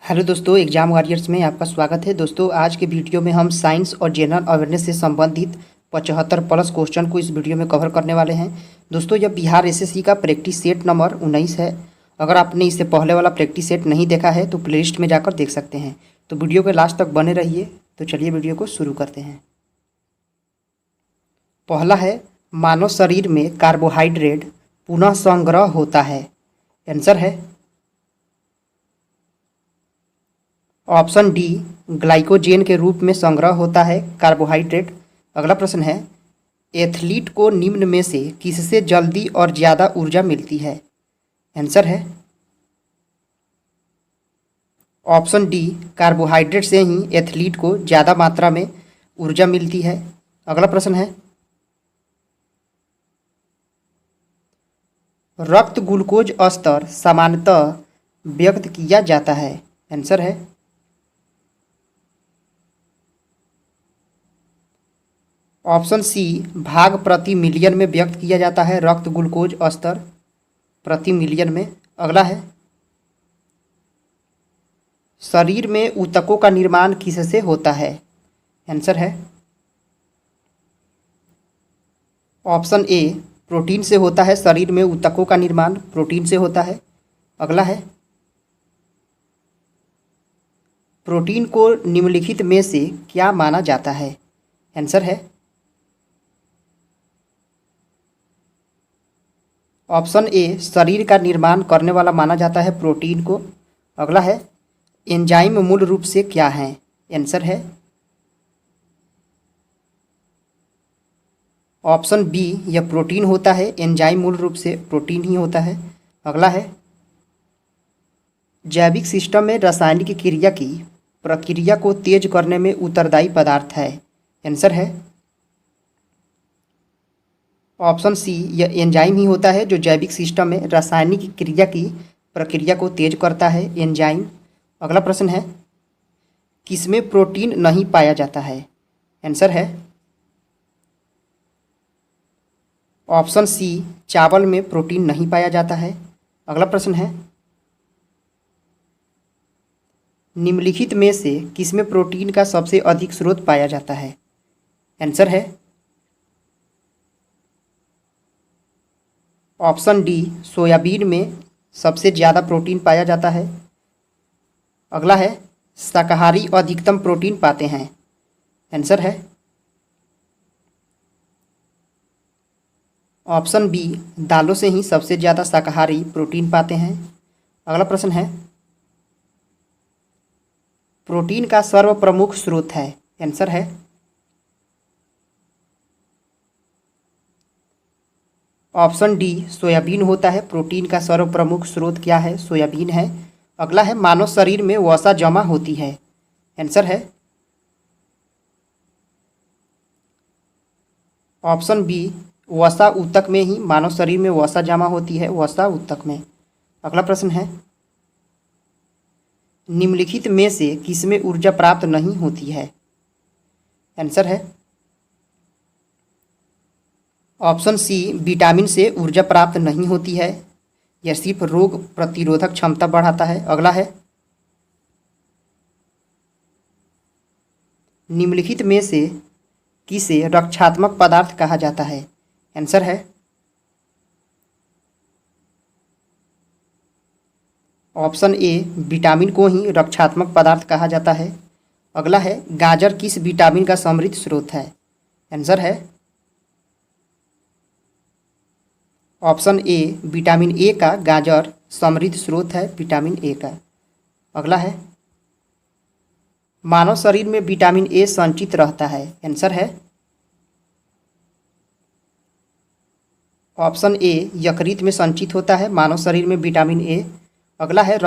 Hello दोस्तों, exam warriors में आपका स्वागत है। दोस्तों, आज के वीडियो में हम साइंस और जनरल अवेयरनेस से संबंधित 75 प्लस क्वेश्चन को इस वीडियो में कवर करने वाले हैं। दोस्तों, यह बिहार एसएससी का प्रैक्टिस सेट नंबर 19 है। अगर आपने इससे पहले वाला प्रैक्टिस सेट नहीं देखा है तो प्लेलिस्ट में जाकर देख सकते हैं। तो वीडियो के लास्ट तक बने रहिए। तो चलिए वीडियो को शुरू करते हैं। पहला है, मानव शरीर में कार्बोहाइड्रेट पुनः संग्रह होता है। आंसर है ऑप्शन डी, ग्लाइकोजेन के रूप में संग्रह होता है कार्बोहाइड्रेट। अगला प्रश्न है, एथलीट को निम्न में से किससे जल्दी और ज़्यादा ऊर्जा मिलती है? आंसर है ऑप्शन डी, कार्बोहाइड्रेट से ही एथलीट को ज़्यादा मात्रा में ऊर्जा मिलती है। अगला प्रश्न है, रक्त ग्लूकोज स्तर सामान्यतः व्यक्त किया जाता है। आंसर है ऑप्शन सी, भाग प्रति मिलियन में व्यक्त किया जाता है रक्त ग्लूकोज स्तर प्रति मिलियन में। अगला है, शरीर में ऊतकों का निर्माण किससे होता है? आंसर है ऑप्शन ए, प्रोटीन से होता है। शरीर में ऊतकों का निर्माण प्रोटीन से होता है। अगला है, प्रोटीन को निम्नलिखित में से क्या माना जाता है? आंसर है ऑप्शन ए, शरीर का निर्माण करने वाला माना जाता है प्रोटीन को। अगला है, एंजाइम मूल रूप से क्या है? आंसर है ऑप्शन बी, यह प्रोटीन होता है। एंजाइम मूल रूप से प्रोटीन ही होता है। अगला है, जैविक सिस्टम में रासायनिक क्रिया की प्रक्रिया को तेज करने में उत्तरदायी पदार्थ है। आंसर है ऑप्शन सी, यह एंजाइम ही होता है जो जैविक सिस्टम में रासायनिक क्रिया की प्रक्रिया को तेज करता है, एंजाइम। अगला प्रश्न है, किसमें प्रोटीन नहीं पाया जाता है? आंसर है ऑप्शन सी, चावल में प्रोटीन नहीं पाया जाता है। अगला प्रश्न है, निम्नलिखित में से किसमें प्रोटीन का सबसे अधिक स्रोत पाया जाता है? आंसर है ऑप्शन डी, सोयाबीन में सबसे ज़्यादा प्रोटीन पाया जाता है। अगला है, शाकाहारी अधिकतम प्रोटीन पाते हैं। आंसर है ऑप्शन बी, दालों से ही सबसे ज़्यादा शाकाहारी प्रोटीन पाते हैं। अगला प्रश्न है, प्रोटीन का सर्वप्रमुख स्रोत है। आंसर है ऑप्शन डी, सोयाबीन होता है। प्रोटीन का सर्वप्रमुख स्रोत क्या है? सोयाबीन है। अगला है, मानव शरीर में वसा जमा होती है। आंसर है ऑप्शन बी, वसा ऊतक में ही मानव शरीर में वसा जमा होती है, वसा ऊतक में। अगला प्रश्न है, निम्नलिखित में से किसमें ऊर्जा प्राप्त नहीं होती है? आंसर है ऑप्शन सी, विटामिन से ऊर्जा प्राप्त नहीं होती है। यह सिर्फ रोग प्रतिरोधक क्षमता बढ़ाता है। अगला है, निम्नलिखित में से किसे रक्षात्मक पदार्थ कहा जाता है? आंसर है ऑप्शन ए, विटामिन को ही रक्षात्मक पदार्थ कहा जाता है। अगला है, गाजर किस विटामिन का समृद्ध स्रोत है? आंसर है ऑप्शन ए, विटामिन ए का गाजर समृद्ध स्रोत है, विटामिन ए का। अगला है, मानव शरीर में विटामिन ए संचित रहता है। आंसर है ऑप्शन ए, यकृत में संचित होता है मानव शरीर में विटामिन ए। अगला है,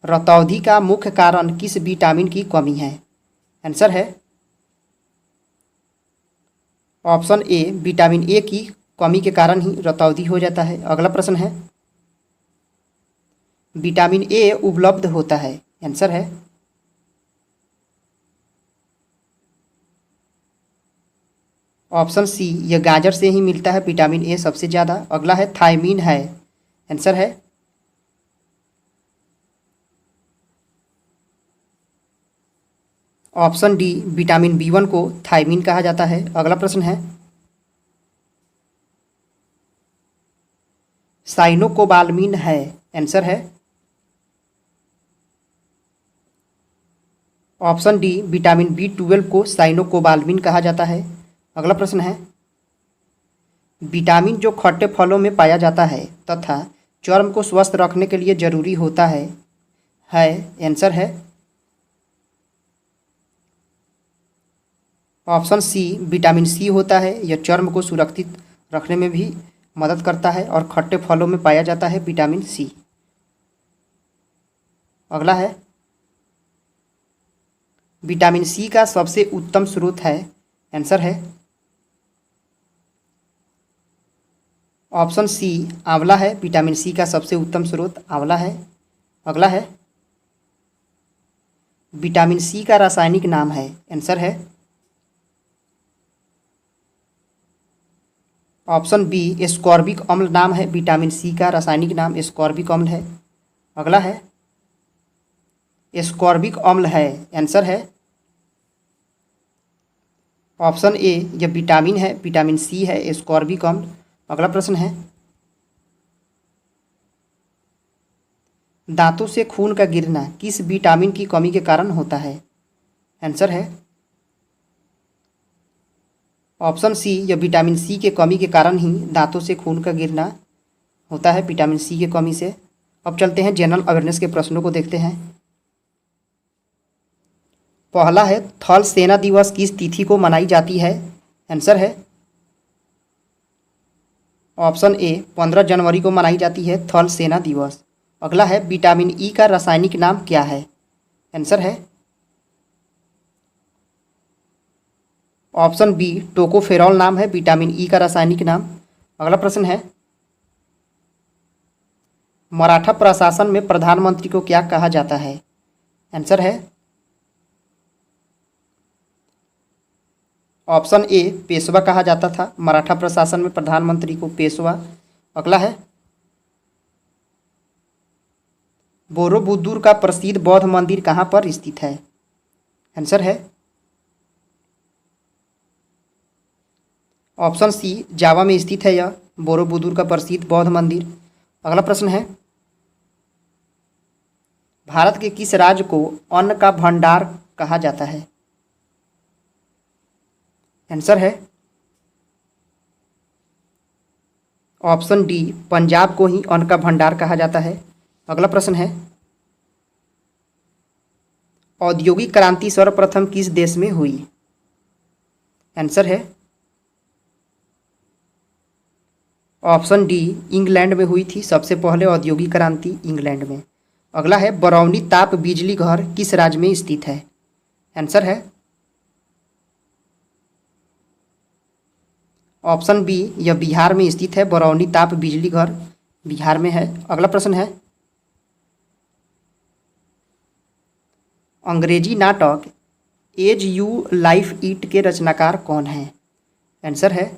रतौंधी का मुख्य कारण किस विटामिन की कमी है? आंसर है ऑप्शन ए, विटामिन ए की कमी के कारण ही रतौंधी हो जाता है। अगला प्रश्न है, विटामिन ए उपलब्ध होता है। आंसर है ऑप्शन सी, यह गाजर से ही मिलता है विटामिन ए सबसे ज़्यादा। अगला है, थायमीन है। आंसर है ऑप्शन डी विटामिन B1 को थायमीन कहा जाता है। अगला प्रश्न है साइनोकोबालामिन है, आंसर है ऑप्शन डी विटामिन B12 को साइनोकोबालामिन कहा जाता है। अगला प्रश्न है विटामिन जो खट्टे फलों में पाया जाता है तथा चर्म को स्वस्थ रखने के लिए जरूरी होता है आंसर है ऑप्शन सी विटामिन C होता है। यह चर्म को सुरक्षित रखने में भी मदद करता है और खट्टे फलों में पाया जाता है विटामिन C। अगला है विटामिन C का सबसे उत्तम स्रोत है, आंसर है ऑप्शन सी आंवला है। विटामिन C का सबसे उत्तम स्रोत आंवला है। अगला है विटामिन C का रासायनिक नाम है, आंसर है ऑप्शन बी एस्कॉर्बिक अम्ल नाम है। विटामिन C का रासायनिक नाम एस्कॉर्बिक अम्ल है। अगला है एस्कॉर्बिक अम्ल है, आंसर है ऑप्शन ए यह विटामिन है। विटामिन C है एस्कॉर्बिक अम्ल। अगला प्रश्न है दांतों से खून का गिरना किस विटामिन की कमी के कारण होता है, आंसर है ऑप्शन सी यह विटामिन C के कमी के कारण ही दांतों से खून का गिरना होता है, विटामिन C के कमी से। अब चलते हैं जनरल अवेयरनेस के प्रश्नों को देखते हैं। पहला है थल सेना दिवस किस तिथि को मनाई जाती है, आंसर है ऑप्शन ए 15 जनवरी को मनाई जाती है थल सेना दिवस। अगला है विटामिन E का रासायनिक नाम क्या है, आंसर है ऑप्शन बी टोकोफेरॉल नाम है विटामिन E का रासायनिक नाम। अगला प्रश्न है मराठा प्रशासन में प्रधानमंत्री को क्या कहा जाता है, आंसर है ऑप्शन ए पेशवा कहा जाता था। मराठा प्रशासन में प्रधानमंत्री को पेशवा। अगला है बोरोबुदुर का प्रसिद्ध बौद्ध मंदिर कहाँ पर स्थित है, आंसर है ऑप्शन सी जावा में स्थित है यह बोरोबुदुर का प्रसिद्ध बौद्ध मंदिर। अगला प्रश्न है भारत के किस राज्य को अन्न का भंडार कहा जाता है, आंसर है ऑप्शन डी पंजाब को ही अन्न का भंडार कहा जाता है। अगला प्रश्न है औद्योगिक क्रांति सर्वप्रथम किस देश में हुई, आंसर है ऑप्शन डी इंग्लैंड में हुई थी। सबसे पहले औद्योगिक क्रांति इंग्लैंड में। अगला है बरौनी ताप बिजली घर किस राज्य में स्थित है, आंसर है ऑप्शन बी यह बिहार में स्थित है। बरौनी ताप बिजली घर बिहार में है। अगला प्रश्न है अंग्रेजी नाटक एज यू लाइफ ईट के रचनाकार कौन है, आंसर है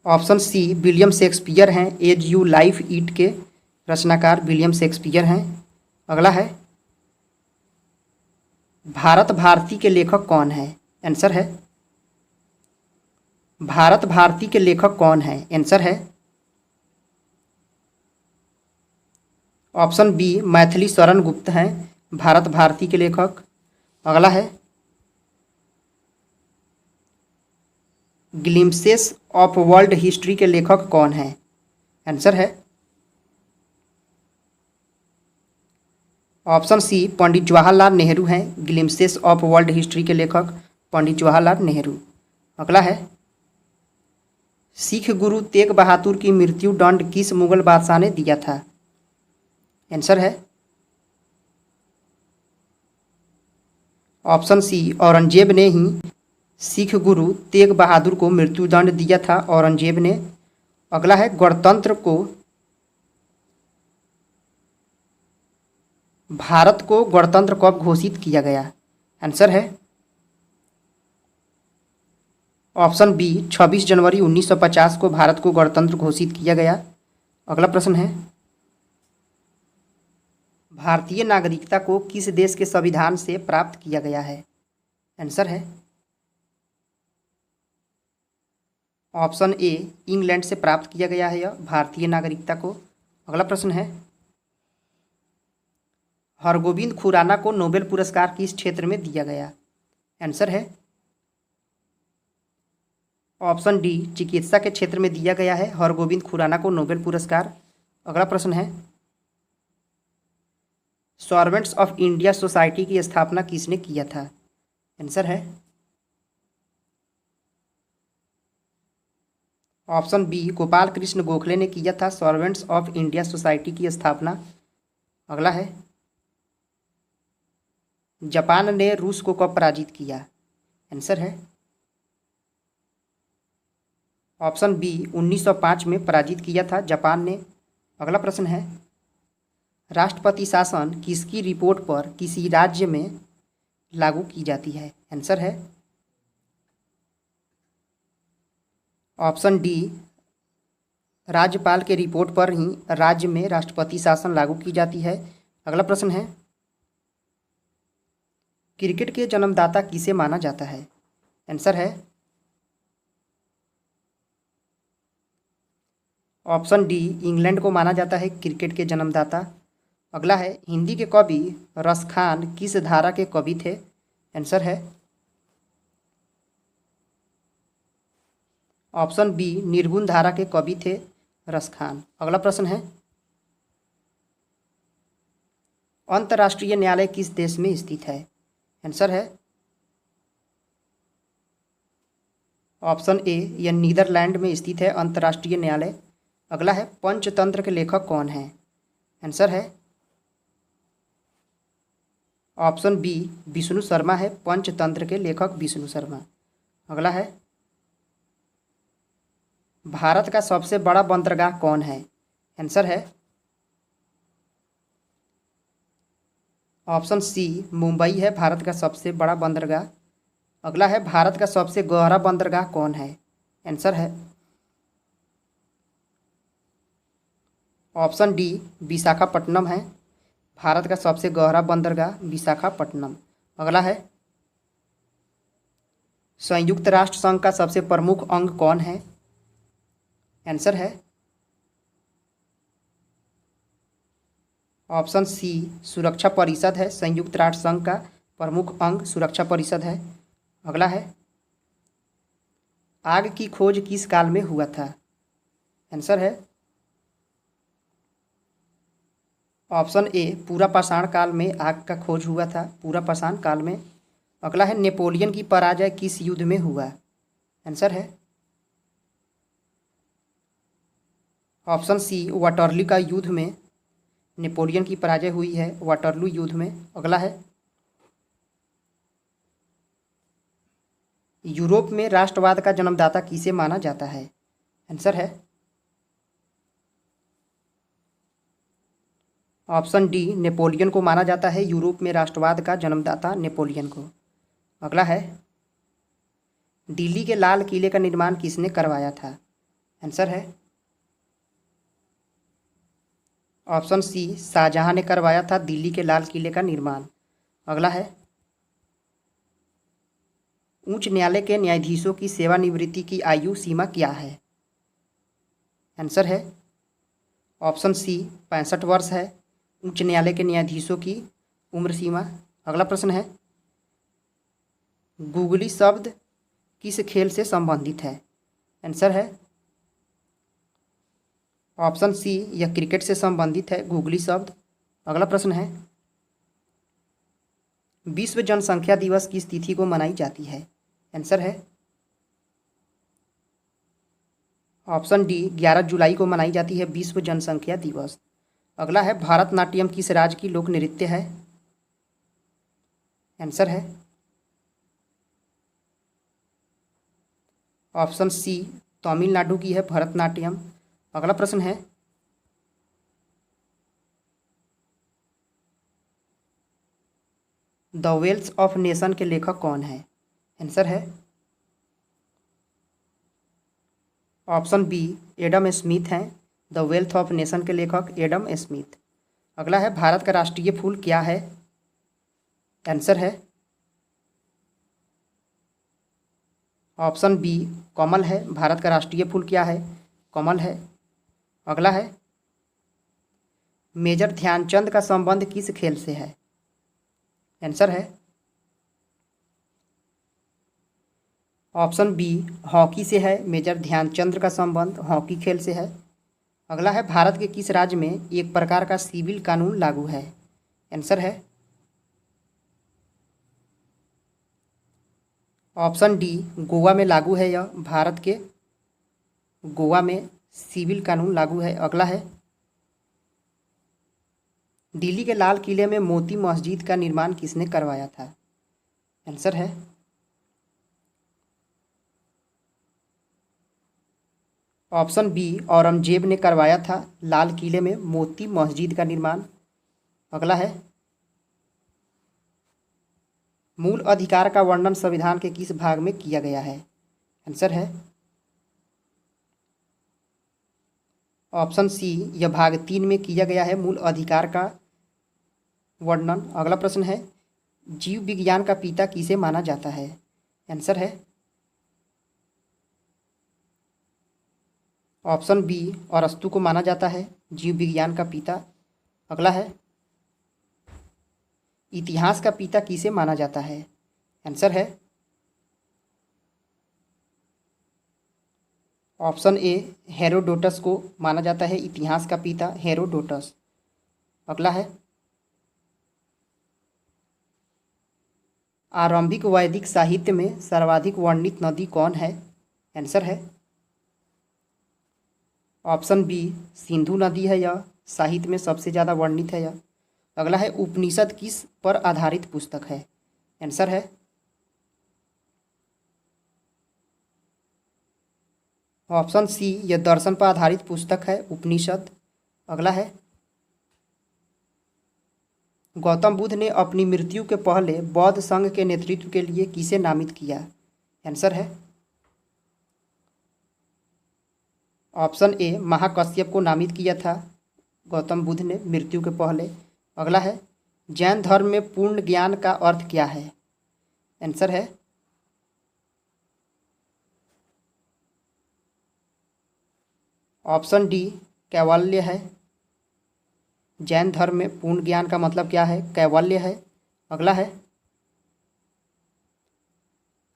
ऑप्शन सी विलियम शेक्सपियर हैं। एज यू लाइफ ईट के रचनाकार विलियम शेक्सपियर हैं। अगला है भारत भारती के लेखक कौन है, आंसर है भारत भारती के लेखक कौन है, आंसर है ऑप्शन बी मैथिली शरण गुप्त हैं भारत भारती के लेखक। अगला है ग्लिम्पसेस ऑफ वर्ल्ड हिस्ट्री के लेखक कौन है, आंसर है ऑप्शन सी पंडित जवाहरलाल नेहरू हैं। ग्लिम्पसेस ऑफ वर्ल्ड हिस्ट्री के लेखक पंडित जवाहरलाल नेहरू। अगला है सिख गुरु तेग बहादुर की मृत्यु दंड किस मुगल बादशाह ने दिया था, आंसर है ऑप्शन सी औरंगजेब ने ही सिख गुरु तेग बहादुर को मृत्युदंड दिया था, औरंगजेब ने। अगला है भारत को गणतंत्र कब घोषित किया गया, आंसर है ऑप्शन बी 26 जनवरी 1950 को भारत को गणतंत्र घोषित किया गया। अगला प्रश्न है भारतीय नागरिकता को किस देश के संविधान से प्राप्त किया गया है? आंसर है ऑप्शन ए, इंग्लैंड से प्राप्त किया गया है यह भारतीय नागरिकता को। अगला प्रश्न है, हरगोविंद खुराना को नोबेल पुरस्कार किस क्षेत्र में दिया गया? आंसर है ऑप्शन डी, चिकित्सा के क्षेत्र में दिया गया है हरगोविंद खुराना को नोबेल पुरस्कार। अगला प्रश्न है, सर्वेंट्स ऑफ इंडिया सोसाइटी की स्थापना किसने किया था? आंसर है ऑप्शन बी, गोपाल कृष्ण गोखले ने किया था सर्वेंट्स ऑफ इंडिया सोसाइटी की स्थापना। अगला है, जापान ने रूस को कब पराजित किया? आंसर है ऑप्शन बी, 1905 में पराजित किया था जापान ने। अगला प्रश्न है, राष्ट्रपति शासन किसकी रिपोर्ट पर किसी राज्य में लागू की जाती है? आंसर है ऑप्शन डी, राज्यपाल के रिपोर्ट पर ही राज्य में राष्ट्रपति शासन लागू की जाती है। अगला प्रश्न है, क्रिकेट के जन्मदाता किसे माना जाता है? आंसर है ऑप्शन डी, इंग्लैंड को माना जाता है क्रिकेट के जन्मदाता। अगला है, हिंदी के कवि रसखान किस धारा के कवि थे? आंसर है ऑप्शन बी, निर्गुण धारा के कवि थे रसखान। अगला प्रश्न है, अंतर्राष्ट्रीय न्यायालय किस देश में स्थित है? आंसर है ऑप्शन ए, यह नीदरलैंड में स्थित है अंतर्राष्ट्रीय न्यायालय। अगला है, पंचतंत्र के लेखक कौन हैं? आंसर है ऑप्शन बी, विष्णु शर्मा है पंचतंत्र के लेखक विष्णु शर्मा। अगला है, भारत का सबसे बड़ा बंदरगाह कौन है? आंसर है ऑप्शन सी, मुंबई है भारत का सबसे बड़ा बंदरगाह। अगला है, भारत का सबसे गहरा बंदरगाह कौन है? आंसर है ऑप्शन डी, विशाखापट्टनम है भारत का सबसे गहरा बंदरगाह विशाखापट्टनम। अगला है, संयुक्त राष्ट्र संघ का सबसे प्रमुख अंग कौन है? आंसर है ऑप्शन सी, सुरक्षा परिषद है संयुक्त राष्ट्र संघ का प्रमुख अंग सुरक्षा परिषद है। अगला है, आग की खोज किस काल में हुआ था? आंसर है ऑप्शन ए, पूरा पाषाण काल में आग का खोज हुआ था पूरा पाषाण काल में। अगला है, नेपोलियन की पराजय किस युद्ध में हुआ? आंसर है ऑप्शन सी, वाटरलू का युद्ध में नेपोलियन की पराजय हुई है वाटरलू युद्ध में। अगला है, यूरोप में राष्ट्रवाद का जन्मदाता किसे माना जाता है? आंसर है ऑप्शन डी, नेपोलियन को माना जाता है यूरोप में राष्ट्रवाद का जन्मदाता नेपोलियन को। अगला है, दिल्ली के लाल किले का निर्माण किसने करवाया था? आंसर है ऑप्शन सी, शाहजहां ने करवाया था दिल्ली के लाल किले का निर्माण। अगला है, उच्च न्यायालय के न्यायाधीशों की सेवानिवृत्ति की आयु सीमा क्या है? आंसर है ऑप्शन सी, 65 वर्ष है उच्च न्यायालय के न्यायाधीशों की उम्र सीमा। अगला प्रश्न है, गूगली शब्द किस खेल से संबंधित है? आंसर है ऑप्शन सी, यह क्रिकेट से संबंधित है गूगली शब्द। अगला प्रश्न है, विश्व जनसंख्या दिवस किस तिथि को मनाई जाती है? आंसर है ऑप्शन डी, 11 जुलाई को मनाई जाती है विश्व जनसंख्या दिवस। अगला है, भारतनाट्यम किस राज्य की लोक नृत्य है? आंसर है ऑप्शन सी, तमिलनाडु की है भरतनाट्यम। अगला प्रश्न है, द वेल्थ ऑफ नेशन के लेखक कौन है? आंसर है ऑप्शन बी, एडम स्मिथ हैं द वेल्थ ऑफ नेशन के लेखक एडम स्मिथ। अगला है भारत का राष्ट्रीय फूल क्या है? आंसर है ऑप्शन बी कमल है। भारत का राष्ट्रीय फूल क्या है? कमल है। अगला है मेजर ध्यानचंद का संबंध किस खेल से है? आंसर है ऑप्शन बी हॉकी से है। मेजर ध्यानचंद का संबंध हॉकी खेल से है। अगला है भारत के किस राज्य में एक प्रकार का सिविल कानून लागू है? आंसर है ऑप्शन डी गोवा में लागू है। यह भारत के गोवा में सिविल कानून लागू है। अगला है दिल्ली के लाल किले में मोती मस्जिद का निर्माण किसने करवाया था? आंसर है ऑप्शन बी औरंगजेब ने करवाया था लाल किले में मोती मस्जिद का निर्माण। अगला है मूल अधिकार का वर्णन संविधान के किस भाग में किया गया है? आंसर है ऑप्शन सी यह भाग 3 में किया गया है मूल अधिकार का वर्णन। अगला प्रश्न है जीव विज्ञान का पिता किसे माना जाता है? आंसर है ऑप्शन बी अरस्तु को माना जाता है जीव विज्ञान का पिता। अगला है इतिहास का पिता किसे माना जाता है? आंसर है ऑप्शन ए हेरोडोटस को माना जाता है इतिहास का पिता हेरोडोटस। अगला है आरंभिक वैदिक साहित्य में सर्वाधिक वर्णित नदी कौन है? आंसर है ऑप्शन बी सिंधु नदी है। यह साहित्य में सबसे ज़्यादा वर्णित है यह। अगला है उपनिषद किस पर आधारित पुस्तक है? आंसर है ऑप्शन सी यह दर्शन पर आधारित पुस्तक है उपनिषद। अगला है गौतम बुद्ध ने अपनी मृत्यु के पहले बौद्ध संघ के नेतृत्व के लिए किसे नामित किया? आंसर है ऑप्शन ए महाकश्यप को नामित किया था गौतम बुद्ध ने मृत्यु के पहले। अगला है जैन धर्म में पूर्ण ज्ञान का अर्थ क्या है? आंसर है ऑप्शन डी कैवल्य है। जैन धर्म में पूर्ण ज्ञान का मतलब क्या है? कैवल्य है। अगला है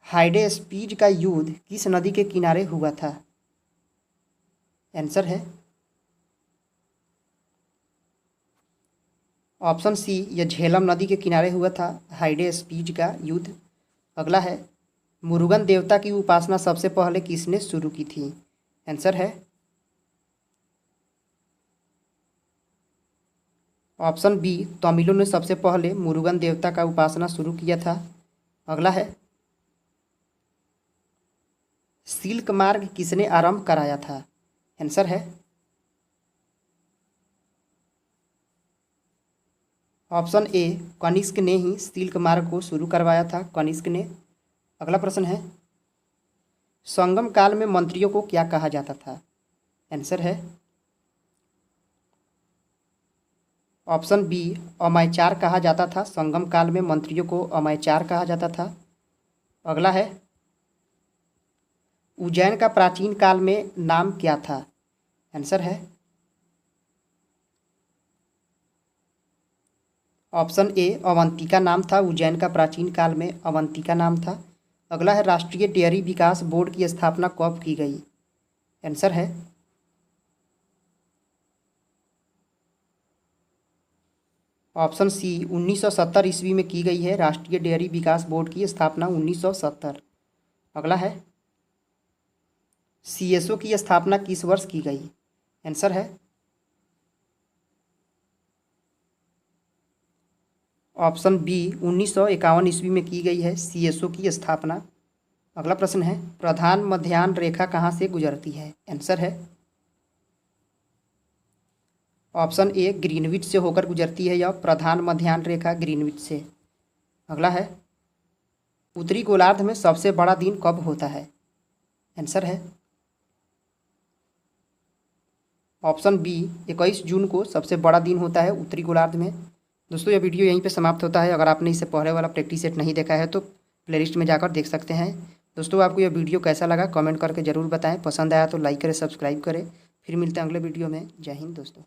हाइडेस्पीज का युद्ध किस नदी के किनारे हुआ था? आंसर है ऑप्शन सी यह झेलम नदी के किनारे हुआ था हाइडेस्पीज का युद्ध। अगला है मुरुगन देवता की उपासना सबसे पहले किसने शुरू की थी? आंसर है ऑप्शन बी तमिलों ने सबसे पहले मुरुगन देवता का उपासना शुरू किया था। अगला है सिल्क मार्ग किसने आरंभ कराया था? आंसर है ऑप्शन ए कनिष्क ने ही सिल्क मार्ग को शुरू करवाया था कनिष्क ने। अगला प्रश्न है संगम काल में मंत्रियों को क्या कहा जाता था? आंसर है ऑप्शन बी अमायचार कहा जाता था। संगम काल में मंत्रियों को अमायचार कहा जाता था। अगला है उज्जैन का प्राचीन काल में नाम क्या था? आंसर है ऑप्शन ए अवंतिका नाम था। उज्जैन का प्राचीन काल में अवंतिका नाम था। अगला है राष्ट्रीय डेयरी विकास बोर्ड की स्थापना कब की गई? आंसर है ऑप्शन सी 1970 ईस्वी में की गई है राष्ट्रीय डेयरी विकास बोर्ड की स्थापना 1970। अगला है सीएसओ की स्थापना किस वर्ष की गई? आंसर है ऑप्शन बी 1951 ईस्वी में की गई है सीएसओ की स्थापना। अगला प्रश्न है प्रधान मध्याह्न रेखा कहाँ से गुजरती है? आंसर है ऑप्शन ए ग्रीनविच से होकर गुजरती है। यह प्रधान मध्याह्न रेखा ग्रीनविच से। अगला है उत्तरी गोलार्ध में सबसे बड़ा दिन कब होता है? आंसर है ऑप्शन बी 21 जून को सबसे बड़ा दिन होता है उत्तरी गोलार्ध में। दोस्तों यह वीडियो यहीं पे समाप्त होता है। अगर आपने इससे पहले वाला प्रैक्टिस सेट नहीं देखा है तो प्लेलिस्ट में जाकर देख सकते हैं। दोस्तों आपको यह वीडियो कैसा लगा कमेंट करके ज़रूर बताएं। पसंद आया तो लाइक करें, सब्सक्राइब करें। फिर मिलते हैं अगले वीडियो में। जय हिंद दोस्तों।